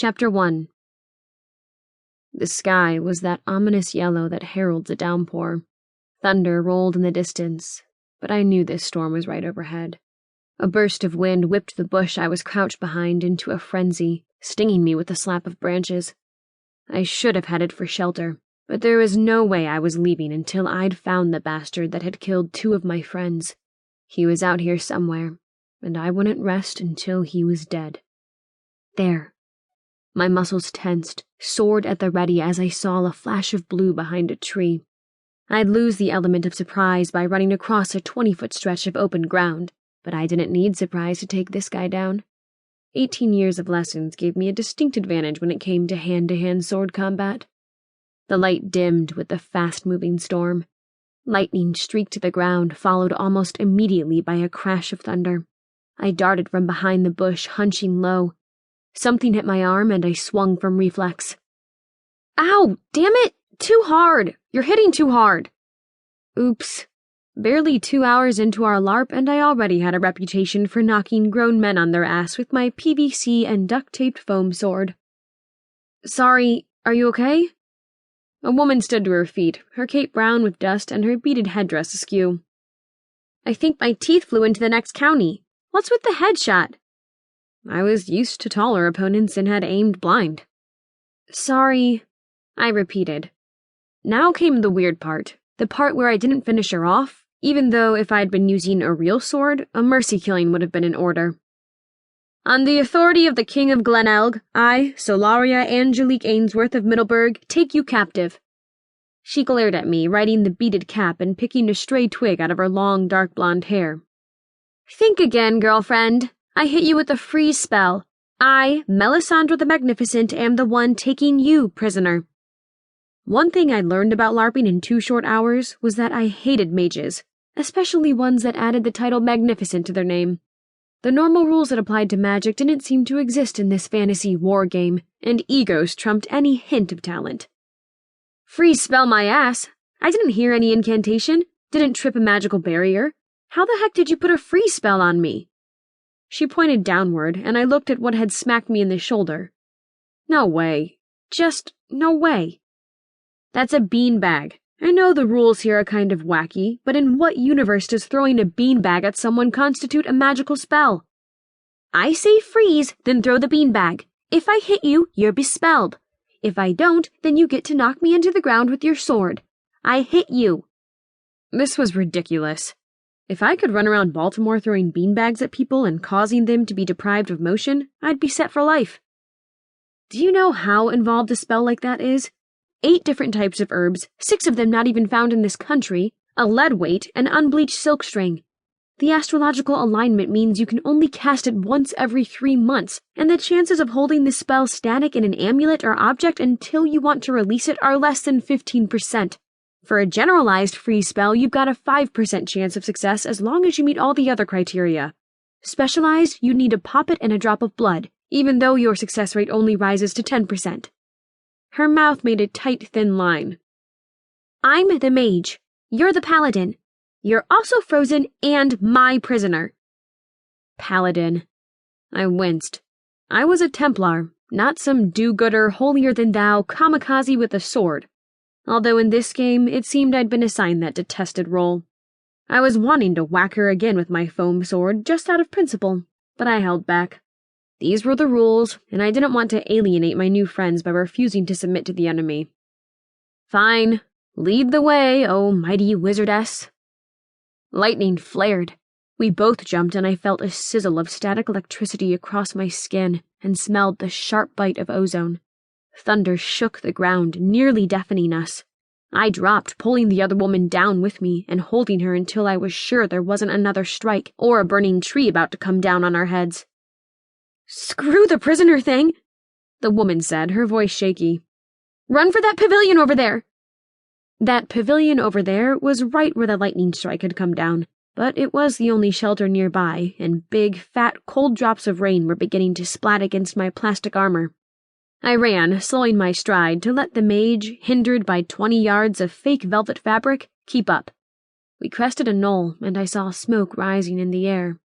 Chapter 1. The sky was that ominous yellow that heralds a downpour. Thunder rolled in the distance, but I knew this storm was right overhead. A burst of wind whipped the bush I was crouched behind into a frenzy, stinging me with a slap of branches. I should have headed for shelter, but there was no way I was leaving until I'd found the bastard that had killed 2 of my friends. He was out here somewhere, and I wouldn't rest until he was dead. There. My muscles tensed, sword at the ready as I saw a flash of blue behind a tree. I'd lose the element of surprise by running across a 20-foot stretch of open ground, but I didn't need surprise to take this guy down. 18 years of lessons gave me a distinct advantage when it came to hand-to-hand sword combat. The light dimmed with the fast-moving storm. Lightning streaked the ground, followed almost immediately by a crash of thunder. I darted from behind the bush, hunching low. Something hit my arm, and I swung from reflex. Ow! Damn it! Too hard! You're hitting too hard! Oops. Barely 2 hours into our LARP, and I already had a reputation for knocking grown men on their ass with my PVC and duct-taped foam sword. Sorry, are you okay? A woman stood to her feet, her cape brown with dust and her beaded headdress askew. I think my teeth flew into the next county. What's with the headshot? I was used to taller opponents and had aimed blind. Sorry, I repeated. Now came the weird part, the part where I didn't finish her off, even though if I'd been using a real sword, a mercy killing would have been in order. On the authority of the King of Glenelg, I, Solaria Ainsworth of Middleburg, take you captive. She glared at me, riding the beaded cap and picking a stray twig out of her long, dark blonde hair. Think again, girlfriend. I hit you with a freeze spell. I, Melisandre the Magnificent, am the one taking you prisoner. One thing I learned about LARPing in 2 short hours was that I hated mages, especially ones that added the title Magnificent to their name. The normal rules that applied to magic didn't seem to exist in this fantasy war game, and egos trumped any hint of talent. Freeze spell my ass. I didn't hear any incantation, didn't trip a magical barrier. How the heck did you put a freeze spell on me? She pointed downward, and I looked at what had smacked me in the shoulder. No way. Just no way. That's a beanbag. I know the rules here are kind of wacky, but in what universe does throwing a beanbag at someone constitute a magical spell? I say freeze, then throw the beanbag. If I hit you, you're bespelled. If I don't, then you get to knock me into the ground with your sword. I hit you. This was ridiculous. If I could run around Baltimore throwing beanbags at people and causing them to be deprived of motion, I'd be set for life. Do you know how involved a spell like that is? 8 different types of herbs, 6 of them not even found in this country, a lead weight, and unbleached silk string. The astrological alignment means you can only cast it once every 3 months, and the chances of holding this spell static in an amulet or object until you want to release it are less than 15%. For a generalized freeze spell, you've got a 5% chance of success as long as you meet all the other criteria. Specialized, you need a poppet and a drop of blood, even though your success rate only rises to 10%. Her mouth made a tight, thin line. I'm the mage. You're the paladin. You're also frozen and my prisoner. Paladin. I winced. I was a Templar, not some do-gooder, holier-than-thou kamikaze with a sword. Although in this game, it seemed I'd been assigned that detested role. I was wanting to whack her again with my foam sword, just out of principle, but I held back. These were the rules, and I didn't want to alienate my new friends by refusing to submit to the enemy. Fine. Lead the way, oh mighty wizardess. Lightning flared. We both jumped, and I felt a sizzle of static electricity across my skin and smelled the sharp bite of ozone. Thunder shook the ground, nearly deafening us. I dropped, pulling the other woman down with me and holding her until I was sure there wasn't another strike or a burning tree about to come down on our heads. Screw the prisoner thing, the woman said, her voice shaky. Run for that pavilion over there. That pavilion over there was right where the lightning strike had come down, but it was the only shelter nearby, and big, fat, cold drops of rain were beginning to splat against my plastic armor. I ran, slowing my stride, to let the mage, hindered by 20 yards of fake velvet fabric, keep up. We crested a knoll, and I saw smoke rising in the air.